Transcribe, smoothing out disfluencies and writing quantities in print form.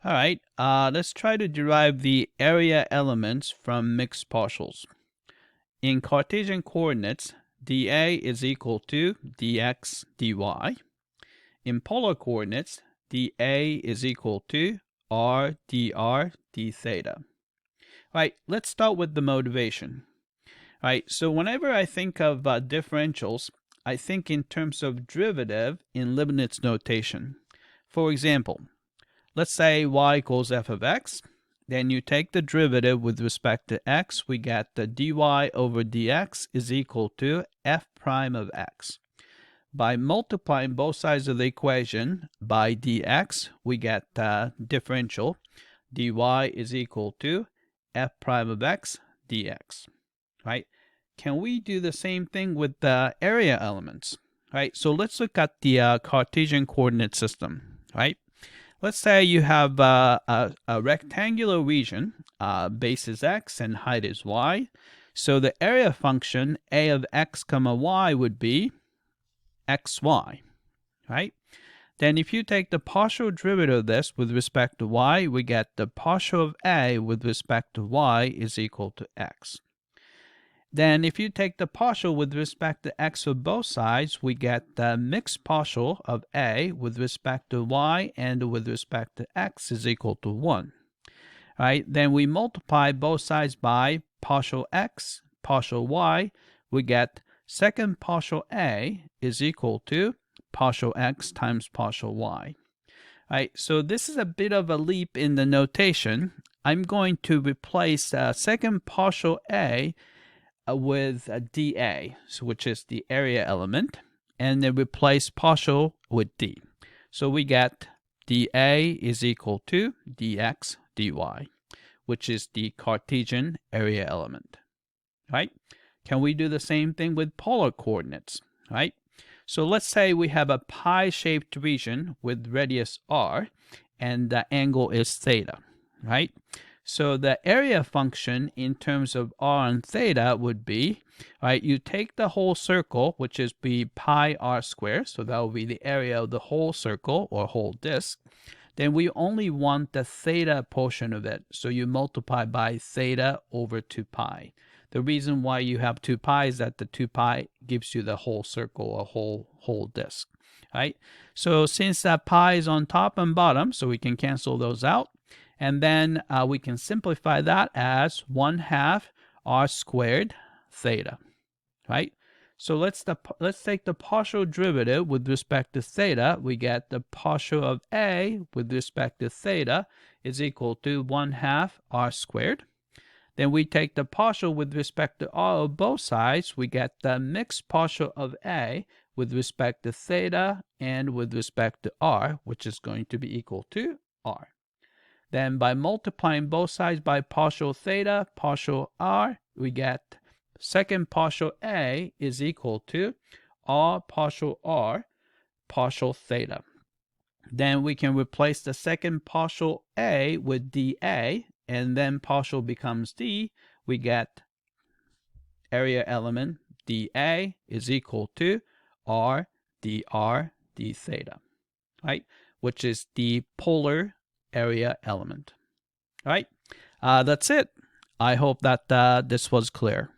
All right, let's try to derive the area elements from mixed partials. In Cartesian coordinates, dA is equal to dx dy. In polar coordinates, dA is equal to r dr d theta. All right, let's start with the motivation. All right, so whenever I think of differentials, I think in terms of derivative in Leibniz notation. For example, let's say y equals f of x. Then you take the derivative with respect to x. We get the dy over dx is equal to f prime of x. By multiplying both sides of the equation by dx, we get differential. dy is equal to f prime of x dx. Right? Can we do the same thing with the area elements? Right? So let's look at the Cartesian coordinate system. Right? Let's say you have a rectangular region, base is x and height is y. So the area function a of x comma y would be xy, right? Then if you take the partial derivative of this with respect to y, we get the partial of a with respect to y is equal to x. Then if you take the partial with respect to x for both sides, we get the mixed partial of a with respect to y and with respect to x is equal to 1. Right? Then we multiply both sides by partial x, partial y. We get second partial a is equal to partial x times partial y. Right? So this is a bit of a leap in the notation. I'm going to replace second partial a with dA, which is the area element, and then replace partial with d. So we get dA is equal to dx dy, which is the Cartesian area element. Right? Can we do the same thing with polar coordinates? Right? So let's say we have a pie-shaped region with radius r, and the angle is theta. Right? So the area function in terms of r and theta would be, right, you take the whole circle, which is be pi r squared, so that will be the area of the whole circle or whole disk. Then we only want the theta portion of it, so you multiply by theta over 2 pi. The reason why you have 2 pi is that the 2 pi gives you the whole circle or whole disk, right? So since that pi is on top and bottom, so we can cancel those out. And then we can simplify that as 1/2 r squared theta, right? So let's take the partial derivative with respect to theta. We get the partial of a with respect to theta is equal to 1/2 r squared. Then we take the partial with respect to r of both sides. We get the mixed partial of a with respect to theta and with respect to r, which is going to be equal to r. Then by multiplying both sides by partial theta, partial r, we get second partial a is equal to r, partial theta. Then we can replace the second partial a with dA, and then partial becomes d. We get area element dA is equal to r dr d theta, right? Which is the polar area element. All right, that's it. I hope that this was clear.